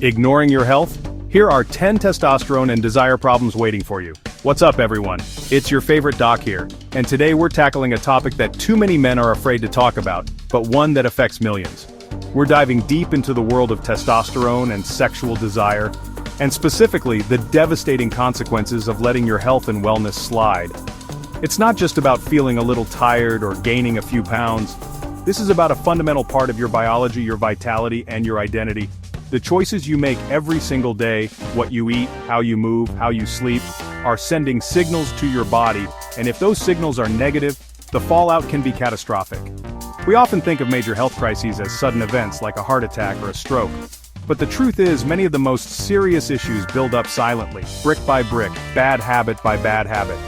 Ignoring your health? Here are 10 testosterone and desire problems waiting for you. What's up, everyone? It's your favorite doc here, and today we're tackling a topic that too many men are afraid to talk about, but one that affects millions. We're diving deep into the world of testosterone and sexual desire, and specifically the devastating consequences of letting your health and wellness slide. It's not just about feeling a little tired or gaining a few pounds. This is about a fundamental part of your biology, your vitality, and your identity. The choices you make every single day, what you eat, how you move, how you sleep, are sending signals to your body, and if those signals are negative, the fallout can be catastrophic. We often think of major health crises as sudden events like a heart attack or a stroke. But the truth is, many of the most serious issues build up silently, brick by brick, bad habit by bad habit.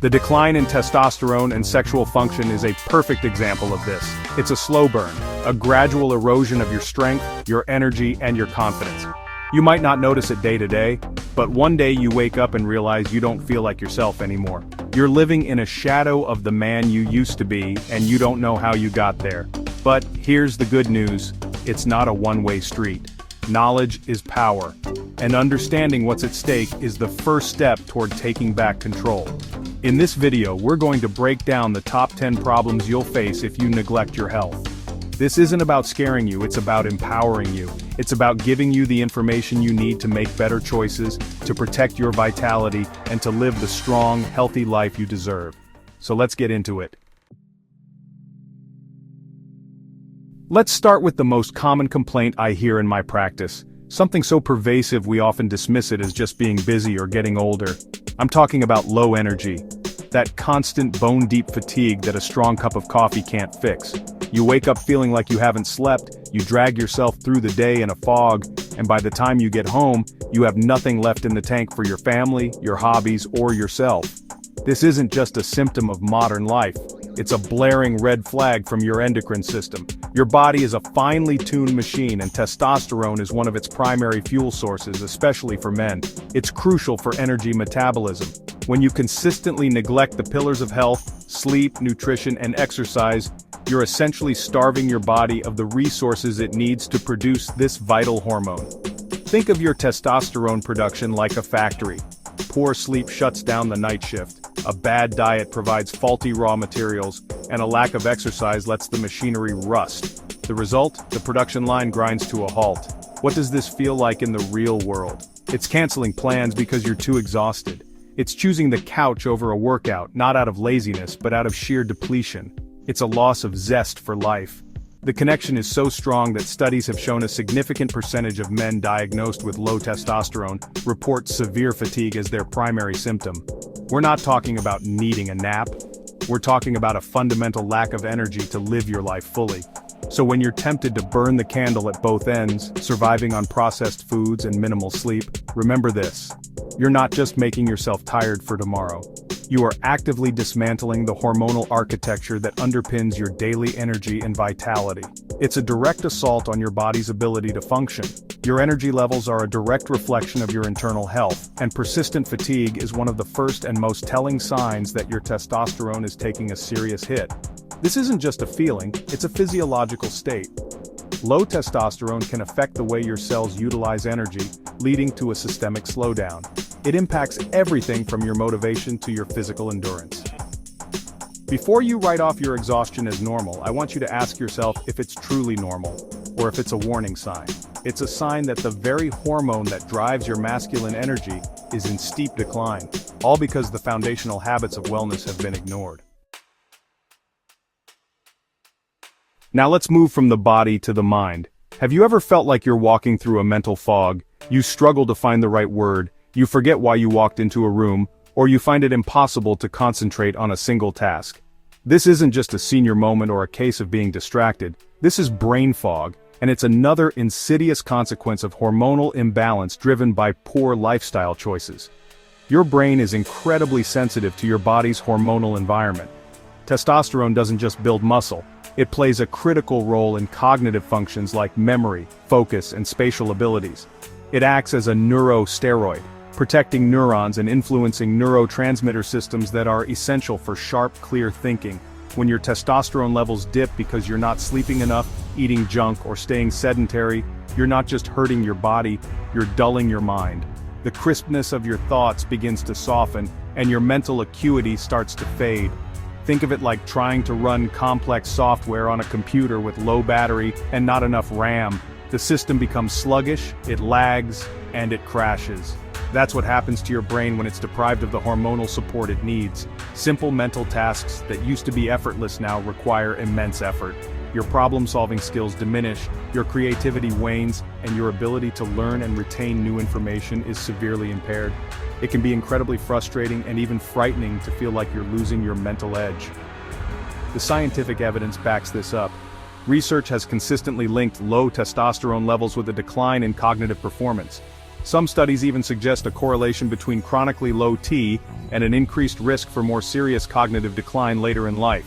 The decline in testosterone and sexual function is a perfect example of this. It's a slow burn, a gradual erosion of your strength, your energy, and your confidence. You might not notice it day to day, but one day you wake up and realize you don't feel like yourself anymore. You're living in a shadow of the man you used to be, and you don't know how you got there. But here's the good news: it's not a one-way street. Knowledge is power, and understanding what's at stake is the first step toward taking back control. In this video, we're going to break down the top 10 problems you'll face if you neglect your health. This isn't about scaring you, it's about empowering you. It's about giving you the information you need to make better choices, to protect your vitality, and to live the strong, healthy life you deserve. So let's get into it. Let's start with the most common complaint I hear in my practice. Something so pervasive we often dismiss it as just being busy or getting older. I'm talking about low energy. That constant bone-deep fatigue that a strong cup of coffee can't fix. You wake up feeling like you haven't slept, you drag yourself through the day in a fog, and by the time you get home, you have nothing left in the tank for your family, your hobbies, or yourself. This isn't just a symptom of modern life. It's a blaring red flag from your endocrine system. Your body is a finely tuned machine, and testosterone is one of its primary fuel sources, especially for men. It's crucial for energy metabolism. When you consistently neglect the pillars of health, sleep, nutrition, and exercise, you're essentially starving your body of the resources it needs to produce this vital hormone. Think of your testosterone production like a factory. Poor sleep shuts down the night shift. A bad diet provides faulty raw materials, and a lack of exercise lets the machinery rust. The result? The production line grinds to a halt. What does this feel like in the real world? It's canceling plans because you're too exhausted. It's choosing the couch over a workout, not out of laziness, but out of sheer depletion. It's a loss of zest for life. The connection is so strong that studies have shown a significant percentage of men diagnosed with low testosterone report severe fatigue as their primary symptom. We're not talking about needing a nap. We're talking about a fundamental lack of energy to live your life fully. So when you're tempted to burn the candle at both ends, surviving on processed foods and minimal sleep, remember this: you're not just making yourself tired for tomorrow. You are actively dismantling the hormonal architecture that underpins your daily energy and vitality. It's a direct assault on your body's ability to function. Your energy levels are a direct reflection of your internal health, and persistent fatigue is one of the first and most telling signs that your testosterone is taking a serious hit. This isn't just a feeling, it's a physiological state. Low testosterone can affect the way your cells utilize energy, leading to a systemic slowdown. It impacts everything from your motivation to your physical endurance. Before you write off your exhaustion as normal, I want you to ask yourself if it's truly normal, or if it's a warning sign. It's a sign that the very hormone that drives your masculine energy is in steep decline, all because the foundational habits of wellness have been ignored. Now let's move from the body to the mind. Have you ever felt like you're walking through a mental fog? You struggle to find the right word, you forget why you walked into a room, or you find it impossible to concentrate on a single task. This isn't just a senior moment or a case of being distracted. This is brain fog, and it's another insidious consequence of hormonal imbalance driven by poor lifestyle choices. Your brain is incredibly sensitive to your body's hormonal environment. Testosterone doesn't just build muscle. It plays a critical role in cognitive functions like memory, focus, and spatial abilities. It acts as a neurosteroid, protecting neurons and influencing neurotransmitter systems that are essential for sharp, clear thinking. When your testosterone levels dip because you're not sleeping enough, eating junk, or staying sedentary, you're not just hurting your body, you're dulling your mind. The crispness of your thoughts begins to soften, and your mental acuity starts to fade. Think of it like trying to run complex software on a computer with low battery and not enough RAM. The system becomes sluggish, it lags, and it crashes. That's what happens to your brain when it's deprived of the hormonal support it needs. Simple mental tasks that used to be effortless now require immense effort. Your problem-solving skills diminish, your creativity wanes, and your ability to learn and retain new information is severely impaired. It can be incredibly frustrating and even frightening to feel like you're losing your mental edge. The scientific evidence backs this up. Research has consistently linked low testosterone levels with a decline in cognitive performance. Some studies even suggest a correlation between chronically low T and an increased risk for more serious cognitive decline later in life.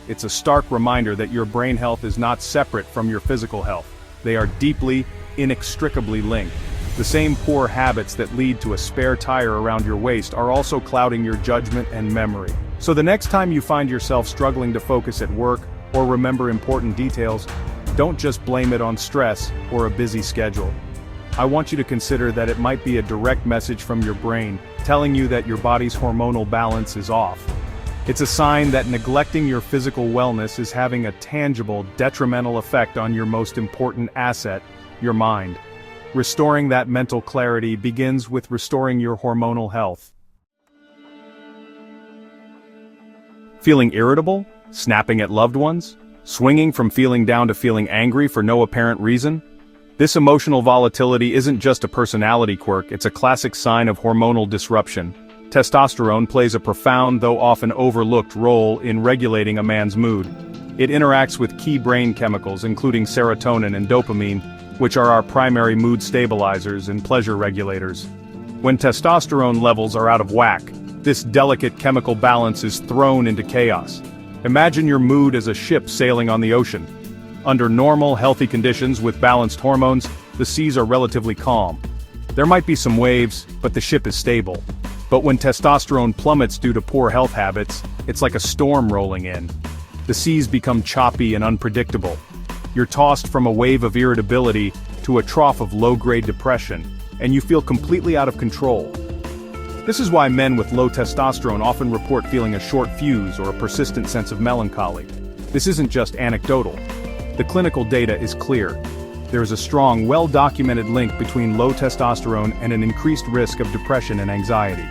It's a stark reminder that your brain health is not separate from your physical health. They are deeply, inextricably linked. The same poor habits that lead to a spare tire around your waist are also clouding your judgment and memory. So the next time you find yourself struggling to focus at work or remember important details, don't just blame it on stress or a busy schedule. I want you to consider that it might be a direct message from your brain, telling you that your body's hormonal balance is off. It's a sign that neglecting your physical wellness is having a tangible, detrimental effect on your most important asset, your mind. Restoring that mental clarity begins with restoring your hormonal health. Feeling irritable? Snapping at loved ones? Swinging from feeling down to feeling angry for no apparent reason? This emotional volatility isn't just a personality quirk, it's a classic sign of hormonal disruption. Testosterone plays a profound, though often overlooked, role in regulating a man's mood. It interacts with key brain chemicals including serotonin and dopamine, which are our primary mood stabilizers and pleasure regulators. When testosterone levels are out of whack, this delicate chemical balance is thrown into chaos. Imagine your mood as a ship sailing on the ocean. Under normal, healthy conditions with balanced hormones, the seas are relatively calm. There might be some waves, but the ship is stable. But when testosterone plummets due to poor health habits, it's like a storm rolling in. The seas become choppy and unpredictable. You're tossed from a wave of irritability to a trough of low-grade depression, and you feel completely out of control. This is why men with low testosterone often report feeling a short fuse or a persistent sense of melancholy. This isn't just anecdotal. The clinical data is clear. There is a strong, well-documented link between low testosterone and an increased risk of depression and anxiety.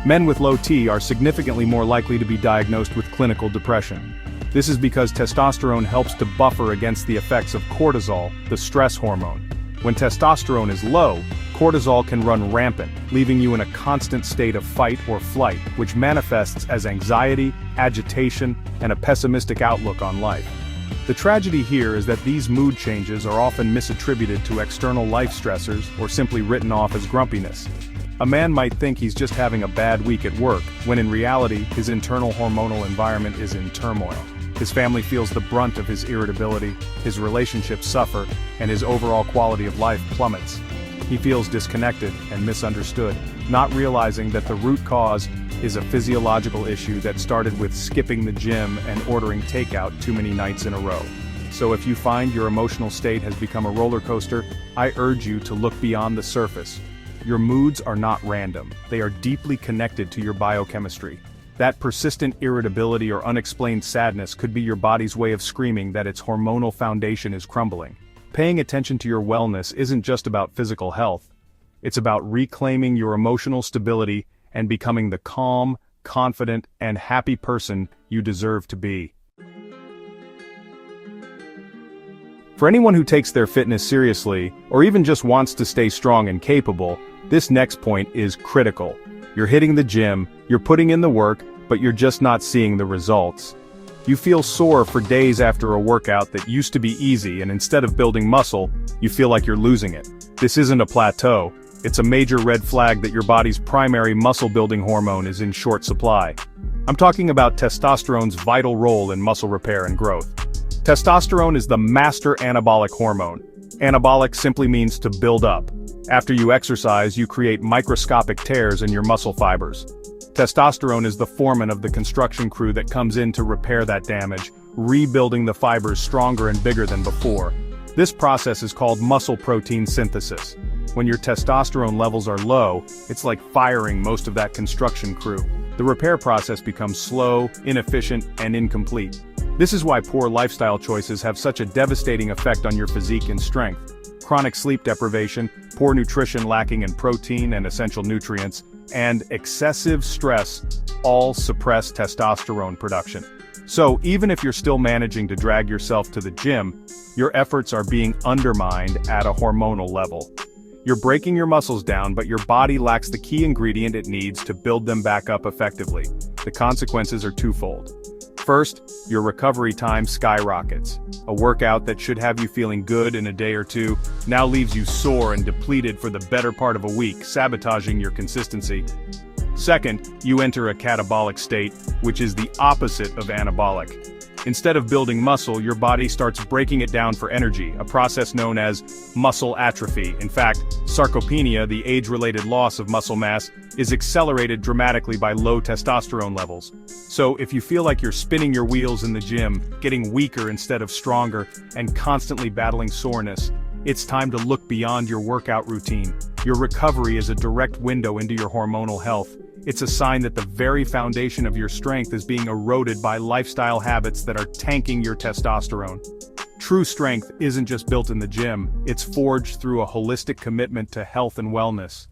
Men with low T are significantly more likely to be diagnosed with clinical depression. This is because testosterone helps to buffer against the effects of cortisol, the stress hormone. When testosterone is low, cortisol can run rampant, leaving you in a constant state of fight or flight, which manifests as anxiety, agitation, and a pessimistic outlook on life. The tragedy here is that these mood changes are often misattributed to external life stressors or simply written off as grumpiness. A man might think he's just having a bad week at work, when in reality, his internal hormonal environment is in turmoil. His family feels the brunt of his irritability, his relationships suffer, and his overall quality of life plummets. He feels disconnected and misunderstood, not realizing that the root cause is a physiological issue that started with skipping the gym and ordering takeout too many nights in a row. So if you find your emotional state has become a roller coaster, I urge you to look beyond the surface. Your moods are not random, they are deeply connected to your biochemistry. That persistent irritability or unexplained sadness could be your body's way of screaming that its hormonal foundation is crumbling. Paying attention to your wellness isn't just about physical health. It's about reclaiming your emotional stability and becoming the calm, confident, and happy person you deserve to be. For anyone who takes their fitness seriously, or even just wants to stay strong and capable, this next point is critical. You're hitting the gym, you're putting in the work, but you're just not seeing the results. You feel sore for days after a workout that used to be easy, and instead of building muscle, you feel like you're losing it. This isn't a plateau. It's a major red flag that your body's primary muscle-building hormone is in short supply. I'm talking about testosterone's vital role in muscle repair and growth. Testosterone is the master anabolic hormone. Anabolic simply means to build up. After you exercise, you create microscopic tears in your muscle fibers. Testosterone is the foreman of the construction crew that comes in to repair that damage, rebuilding the fibers stronger and bigger than before. This process is called muscle protein synthesis. When your testosterone levels are low, it's like firing most of that construction crew. The repair process becomes slow, inefficient, and incomplete. This is why poor lifestyle choices have such a devastating effect on your physique and strength. Chronic sleep deprivation, poor nutrition lacking in protein and essential nutrients, and excessive stress all suppress testosterone production. So even if you're still managing to drag yourself to the gym, your efforts are being undermined at a hormonal level. You're breaking your muscles down, but your body lacks the key ingredient it needs to build them back up effectively. The consequences are twofold. First, your recovery time skyrockets. A workout that should have you feeling good in a day or two now leaves you sore and depleted for the better part of a week, sabotaging your consistency. Second, you enter a catabolic state, which is the opposite of anabolic. Instead of building muscle, your body starts breaking it down for energy, a process known as muscle atrophy. In fact, sarcopenia, the age-related loss of muscle mass, is accelerated dramatically by low testosterone levels. So if you feel like you're spinning your wheels in the gym, getting weaker instead of stronger, and constantly battling soreness, it's time to look beyond your workout routine. Your recovery is a direct window into your hormonal health. It's a sign that the very foundation of your strength is being eroded by lifestyle habits that are tanking your testosterone. True strength isn't just built in the gym, it's forged through a holistic commitment to health and wellness.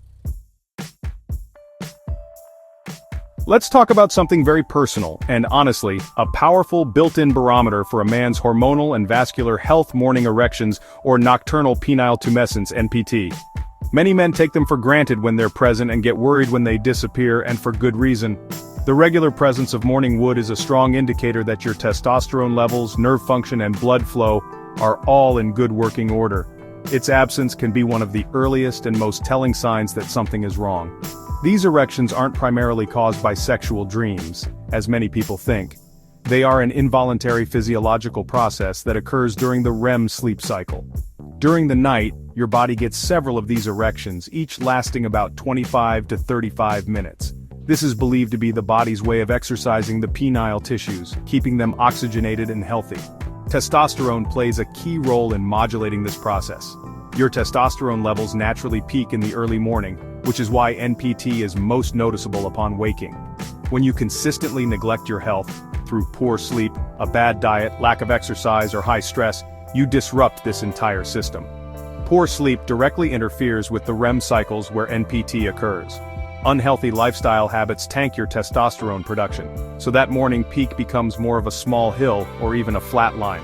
Let's talk about something very personal, and honestly, a powerful built-in barometer for a man's hormonal and vascular health: morning erections, or nocturnal penile tumescence (NPT). Many men take them for granted when they're present and get worried when they disappear, and for good reason. The regular presence of morning wood is a strong indicator that your testosterone levels, nerve function, and blood flow are all in good working order. Its absence can be one of the earliest and most telling signs that something is wrong. These erections aren't primarily caused by sexual dreams, as many people think. They are an involuntary physiological process that occurs during the REM sleep cycle. During the night, your body gets several of these erections, each lasting about 25 to 35 minutes. This is believed to be the body's way of exercising the penile tissues, keeping them oxygenated and healthy. Testosterone plays a key role in modulating this process. Your testosterone levels naturally peak in the early morning, which is why NPT is most noticeable upon waking. When you consistently neglect your health, through poor sleep, a bad diet, lack of exercise, or high stress, you disrupt this entire system. Poor sleep directly interferes with the REM cycles where NPT occurs. Unhealthy lifestyle habits tank your testosterone production, so that morning peak becomes more of a small hill or even a flat line.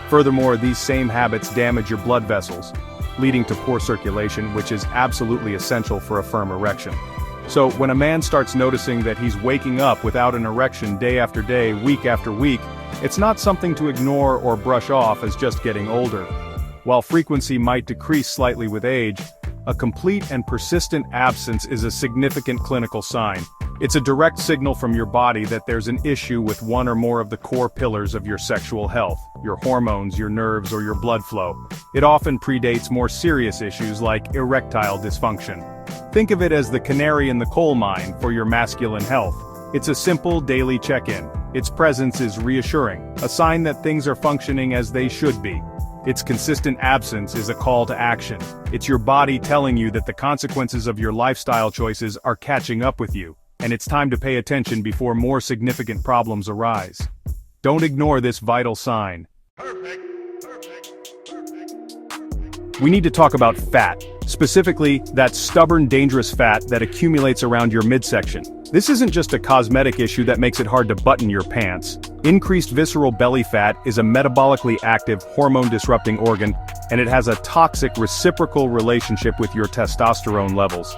Furthermore, these same habits damage your blood vessels, leading to poor circulation, which is absolutely essential for a firm erection. So when a man starts noticing that he's waking up without an erection day after day, week after week, it's not something to ignore or brush off as just getting older. While frequency might decrease slightly with age, a complete and persistent absence is a significant clinical sign. It's a direct signal from your body that there's an issue with one or more of the core pillars of your sexual health: your hormones, your nerves, or your blood flow. It often predates more serious issues like erectile dysfunction. Think of it as the canary in the coal mine for your masculine health. It's a simple daily check-in. Its presence is reassuring, a sign that things are functioning as they should be. Its consistent absence is a call to action. It's your body telling you that the consequences of your lifestyle choices are catching up with you, and it's time to pay attention before more significant problems arise. Don't ignore this vital sign. We need to talk about fat, specifically that stubborn, dangerous fat that accumulates around your midsection. This isn't just a cosmetic issue that makes it hard to button your pants. Increased visceral belly fat is a metabolically active, hormone-disrupting organ, and it has a toxic reciprocal relationship with your testosterone levels.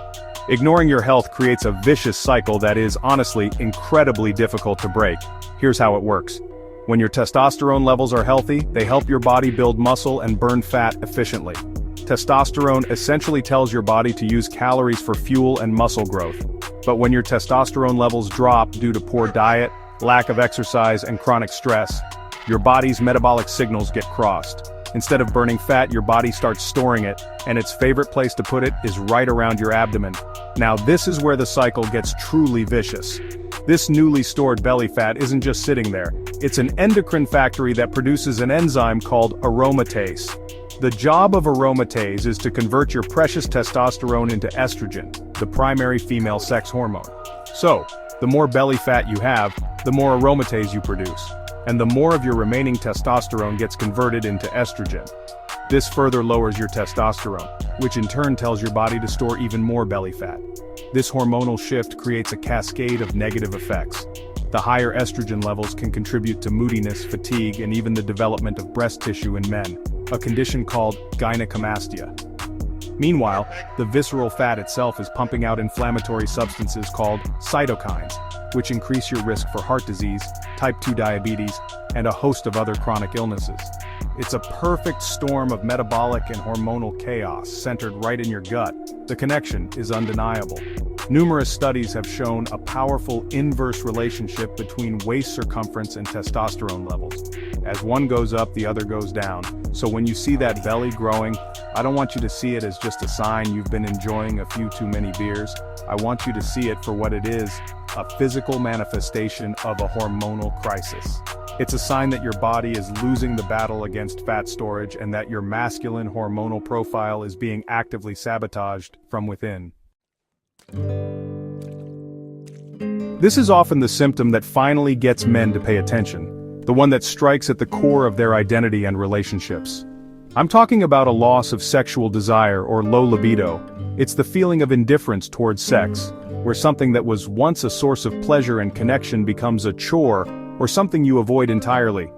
Ignoring your health creates a vicious cycle that is, honestly, incredibly difficult to break. Here's how it works. When your testosterone levels are healthy, they help your body build muscle and burn fat efficiently. Testosterone essentially tells your body to use calories for fuel and muscle growth. But when your testosterone levels drop due to poor diet, lack of exercise, and chronic stress, your body's metabolic signals get crossed. Instead of burning fat, your body starts storing it, and its favorite place to put it is right around your abdomen. Now this is where the cycle gets truly vicious. This newly stored belly fat isn't just sitting there. It's an endocrine factory that produces an enzyme called aromatase. The job of aromatase is to convert your precious testosterone into estrogen, the primary female sex hormone. So, the more belly fat you have, the more aromatase you produce, and the more of your remaining testosterone gets converted into estrogen. This further lowers your testosterone, which in turn tells your body to store even more belly fat. This hormonal shift creates a cascade of negative effects. The higher estrogen levels can contribute to moodiness, fatigue, and even the development of breast tissue in men, a condition called gynecomastia. Meanwhile, the visceral fat itself is pumping out inflammatory substances called cytokines, which increase your risk for heart disease, type 2 diabetes, and a host of other chronic illnesses. It's a perfect storm of metabolic and hormonal chaos centered right in your gut. The connection is undeniable. Numerous studies have shown a powerful inverse relationship between waist circumference and testosterone levels. As one goes up, the other goes down. So when you see that belly growing, I don't want you to see it as just a sign you've been enjoying a few too many beers. I want you to see it for what it is, a physical manifestation of a hormonal crisis. It's a sign that your body is losing the battle against fat storage and that your masculine hormonal profile is being actively sabotaged from within. This is often the symptom that finally gets men to pay attention, the one that strikes at the core of their identity and relationships. I'm talking about a loss of sexual desire or low libido. It's the feeling of indifference towards sex, where something that was once a source of pleasure and connection becomes a chore or something you avoid entirely.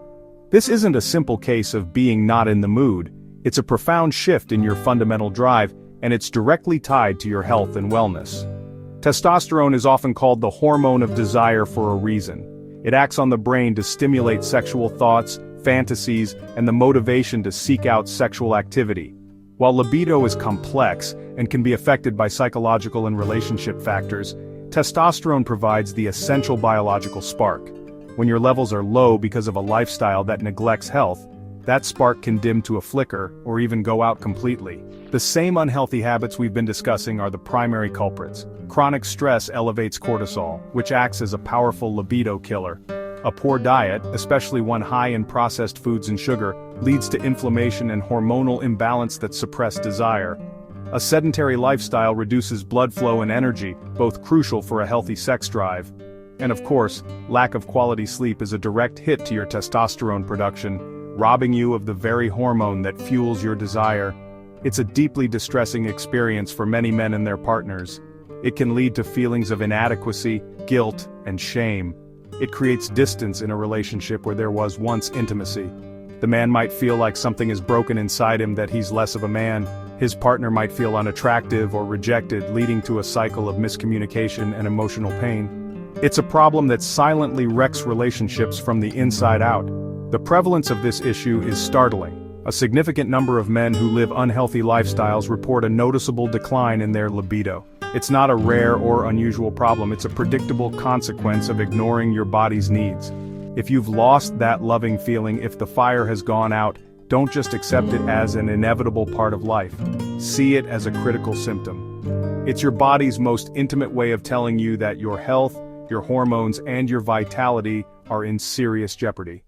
This isn't a simple case of being not in the mood, it's a profound shift in your fundamental drive, and it's directly tied to your health and wellness. Testosterone is often called the hormone of desire for a reason. It acts on the brain to stimulate sexual thoughts, fantasies, and the motivation to seek out sexual activity. While libido is complex and can be affected by psychological and relationship factors, testosterone provides the essential biological spark. When your levels are low because of a lifestyle that neglects health, that spark can dim to a flicker or even go out completely. The same unhealthy habits we've been discussing are the primary culprits. Chronic stress elevates cortisol, which acts as a powerful libido killer. A poor diet, especially one high in processed foods and sugar, leads to inflammation and hormonal imbalance that suppress desire. A sedentary lifestyle reduces blood flow and energy, both crucial for a healthy sex drive. And of course, lack of quality sleep is a direct hit to your testosterone production, robbing you of the very hormone that fuels your desire. It's a deeply distressing experience for many men and their partners. It can lead to feelings of inadequacy, guilt, and shame. It creates distance in a relationship where there was once intimacy. The man might feel like something is broken inside him, that he's less of a man. His partner might feel unattractive or rejected, leading to a cycle of miscommunication and emotional pain. It's a problem that silently wrecks relationships from the inside out. The prevalence of this issue is startling. A significant number of men who live unhealthy lifestyles report a noticeable decline in their libido. It's not a rare or unusual problem, it's a predictable consequence of ignoring your body's needs. If you've lost that loving feeling, if the fire has gone out, don't just accept it as an inevitable part of life. See it as a critical symptom. It's your body's most intimate way of telling you that your health, your hormones, and your vitality are in serious jeopardy.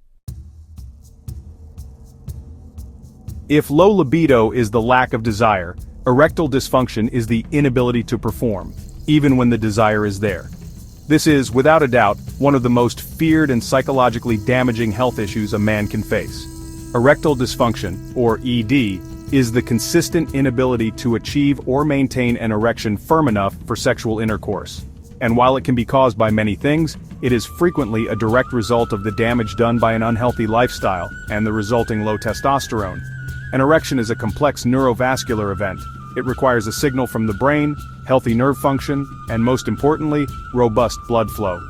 If low libido is the lack of desire, erectile dysfunction is the inability to perform, even when the desire is there. This is, without a doubt, one of the most feared and psychologically damaging health issues a man can face. Erectile dysfunction, or ED, is the consistent inability to achieve or maintain an erection firm enough for sexual intercourse. And while it can be caused by many things, it is frequently a direct result of the damage done by an unhealthy lifestyle and the resulting low testosterone. An erection is a complex neurovascular event. It requires a signal from the brain, healthy nerve function, and most importantly, robust blood flow.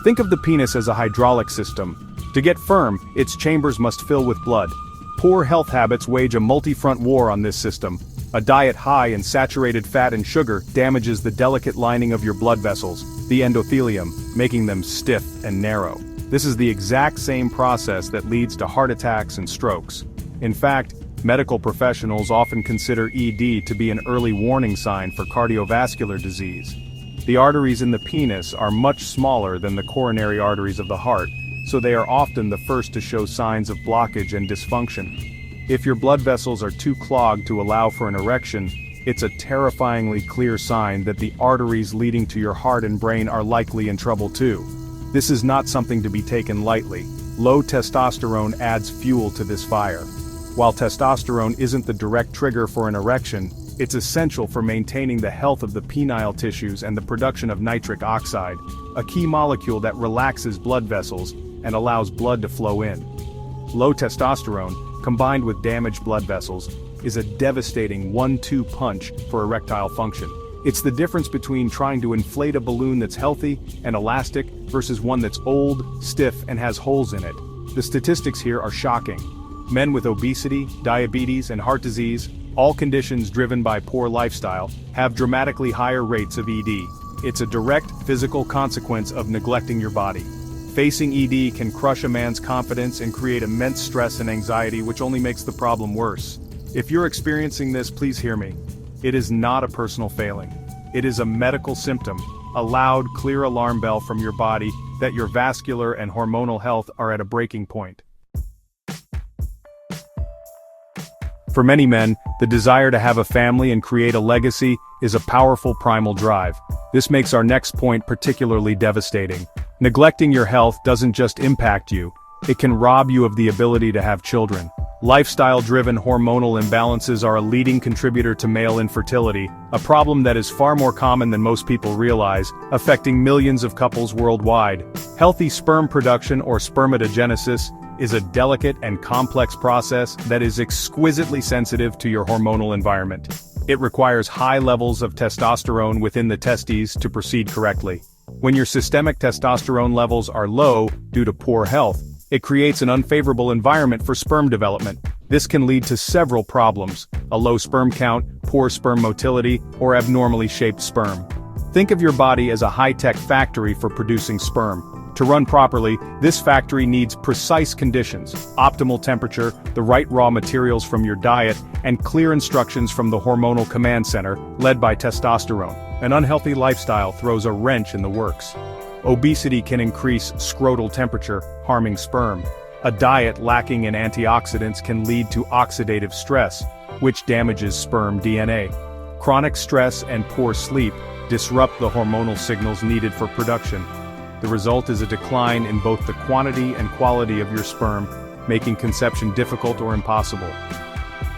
Think of the penis as a hydraulic system. To get firm, its chambers must fill with blood. Poor health habits wage a multi-front war on this system. A diet high in saturated fat and sugar damages the delicate lining of your blood vessels, the endothelium, making them stiff and narrow. This is the exact same process that leads to heart attacks and strokes. In fact, medical professionals often consider ED to be an early warning sign for cardiovascular disease. The arteries in the penis are much smaller than the coronary arteries of the heart, so they are often the first to show signs of blockage and dysfunction. If your blood vessels are too clogged to allow for an erection, it's a terrifyingly clear sign that the arteries leading to your heart and brain are likely in trouble too. This is not something to be taken lightly. Low testosterone adds fuel to this fire. While testosterone isn't the direct trigger for an erection, it's essential for maintaining the health of the penile tissues and the production of nitric oxide, a key molecule that relaxes blood vessels and allows blood to flow in. Low testosterone, combined with damaged blood vessels, is a devastating 1-2 punch for erectile function. It's the difference between trying to inflate a balloon that's healthy and elastic versus one that's old, stiff, and has holes in it. The statistics here are shocking. Men with obesity, diabetes, and heart disease, all conditions driven by poor lifestyle, have dramatically higher rates of ED. It's a direct physical consequence of neglecting your body. Facing ED can crush a man's confidence and create immense stress and anxiety, which only makes the problem worse. If you're experiencing this, please hear me. It is not a personal failing. It is a medical symptom, a loud, clear alarm bell from your body that your vascular and hormonal health are at a breaking point. For many men, the desire to have a family and create a legacy is a powerful primal drive. This makes our next point particularly devastating. Neglecting your health doesn't just impact you, it can rob you of the ability to have children. Lifestyle-driven hormonal imbalances are a leading contributor to male infertility, a problem that is far more common than most people realize, affecting millions of couples worldwide. Healthy sperm production, or spermatogenesis, is a delicate and complex process that is exquisitely sensitive to your hormonal environment. It requires high levels of testosterone within the testes to proceed correctly. When your systemic testosterone levels are low due to poor health, it creates an unfavorable environment for sperm development. This can lead to several problems: a low sperm count, poor sperm motility, or abnormally shaped sperm. Think of your body as a high-tech factory for producing sperm. To run properly, this factory needs precise conditions, optimal temperature, the right raw materials from your diet, and clear instructions from the hormonal command center, led by testosterone. An unhealthy lifestyle throws a wrench in the works. Obesity can increase scrotal temperature, harming sperm. A diet lacking in antioxidants can lead to oxidative stress, which damages sperm DNA. Chronic stress and poor sleep disrupt the hormonal signals needed for production. The result is a decline in both the quantity and quality of your sperm, making conception difficult or impossible.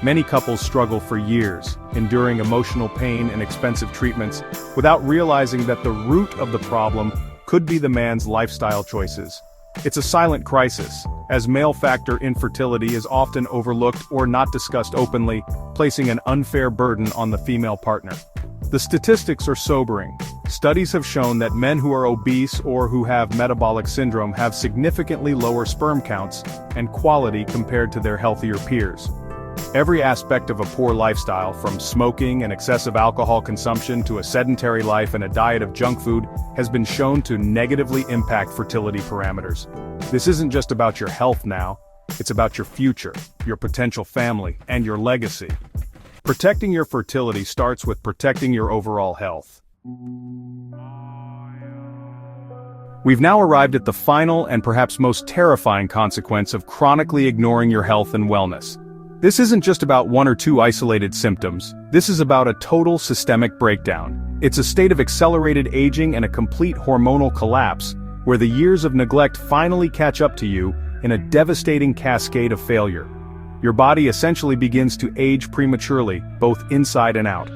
Many couples struggle for years, enduring emotional pain and expensive treatments, without realizing that the root of the problem could be the man's lifestyle choices. It's a silent crisis, as male factor infertility is often overlooked or not discussed openly, placing an unfair burden on the female partner. The statistics are sobering. Studies have shown that men who are obese or who have metabolic syndrome have significantly lower sperm counts and quality compared to their healthier peers. Every aspect of a poor lifestyle, from smoking and excessive alcohol consumption to a sedentary life and a diet of junk food, has been shown to negatively impact fertility parameters. This isn't just about your health now, it's about your future, your potential family, and your legacy. Protecting your fertility starts with protecting your overall health. We've now arrived at the final and perhaps most terrifying consequence of chronically ignoring your health and wellness. This isn't just about one or two isolated symptoms. This is about a total systemic breakdown. It's a state of accelerated aging and a complete hormonal collapse, where the years of neglect finally catch up to you in a devastating cascade of failure. Your body essentially begins to age prematurely, both inside and out.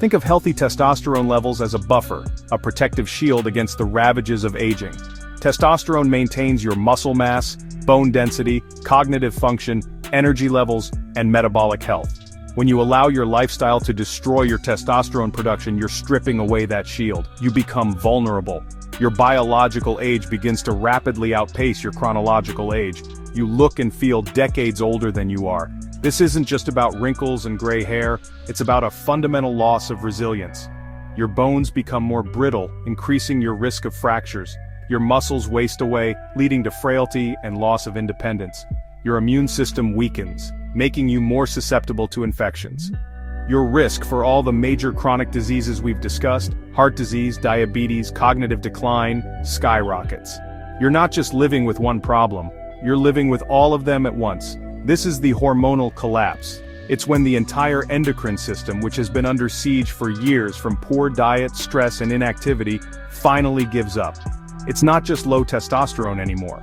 Think of healthy testosterone levels as a buffer, a protective shield against the ravages of aging. Testosterone maintains your muscle mass, bone density, cognitive function, energy levels, and metabolic health. When you allow your lifestyle to destroy your testosterone production, you're stripping away that shield. You become vulnerable. Your biological age begins to rapidly outpace your chronological age. You look and feel decades older than you are. This isn't just about wrinkles and gray hair, it's about a fundamental loss of resilience. Your bones become more brittle, increasing your risk of fractures. Your muscles waste away, leading to frailty and loss of independence. Your immune system weakens, making you more susceptible to infections. Your risk for all the major chronic diseases we've discussed, heart disease, diabetes, cognitive decline, skyrockets. You're not just living with one problem, you're living with all of them at once. This is the hormonal collapse. It's when the entire endocrine system, which has been under siege for years from poor diet, stress, and inactivity, finally gives up. It's not just low testosterone anymore.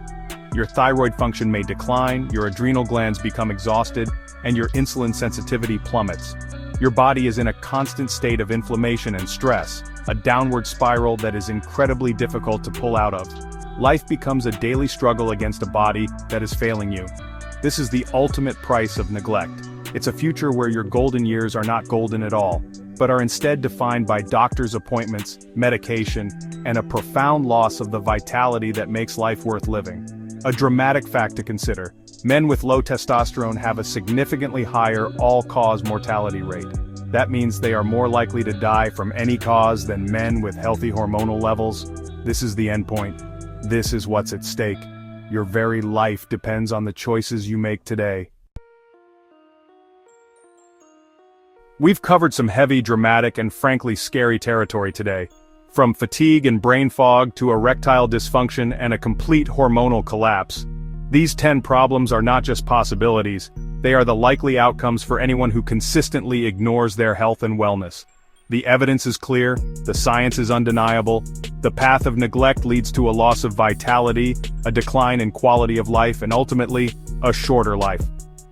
Your thyroid function may decline, your adrenal glands become exhausted, and your insulin sensitivity plummets. Your body is in a constant state of inflammation and stress, a downward spiral that is incredibly difficult to pull out of. Life becomes a daily struggle against a body that is failing you. This is the ultimate price of neglect. It's a future where your golden years are not golden at all, but are instead defined by doctor's appointments, medication, and a profound loss of the vitality that makes life worth living. A dramatic fact to consider: men with low testosterone have a significantly higher all-cause mortality rate. That means they are more likely to die from any cause than men with healthy hormonal levels. This is the endpoint. This is what's at stake. Your very life depends on the choices you make today. We've covered some heavy, dramatic, and frankly scary territory today. From fatigue and brain fog to erectile dysfunction and a complete hormonal collapse. These 10 problems are not just possibilities, they are the likely outcomes for anyone who consistently ignores their health and wellness. The evidence is clear, the science is undeniable, the path of neglect leads to a loss of vitality, a decline in quality of life, and ultimately, a shorter life.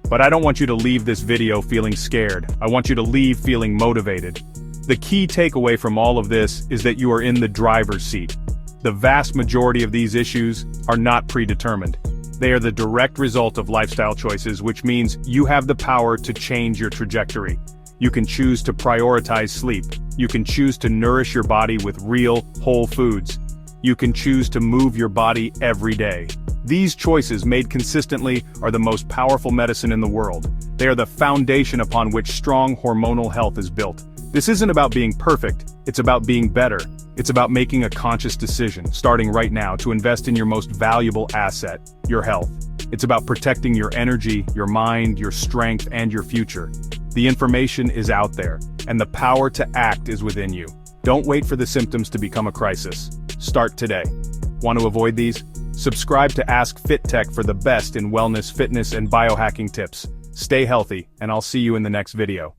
But I don't want you to leave this video feeling scared. I want you to leave feeling motivated. The key takeaway from all of this is that you are in the driver's seat. The vast majority of these issues are not predetermined. They are the direct result of lifestyle choices, which means you have the power to change your trajectory. You can choose to prioritize sleep. You can choose to nourish your body with real, whole foods. You can choose to move your body every day. These choices made consistently are the most powerful medicine in the world. They are the foundation upon which strong hormonal health is built. This isn't about being perfect, it's about being better. It's about making a conscious decision, starting right now, to invest in your most valuable asset, your health. It's about protecting your energy, your mind, your strength, and your future. The information is out there, and the power to act is within you. Don't wait for the symptoms to become a crisis. Start today. Want to avoid these? Subscribe to Ask Fit Tech for the best in wellness, fitness, and biohacking tips. Stay healthy, and I'll see you in the next video.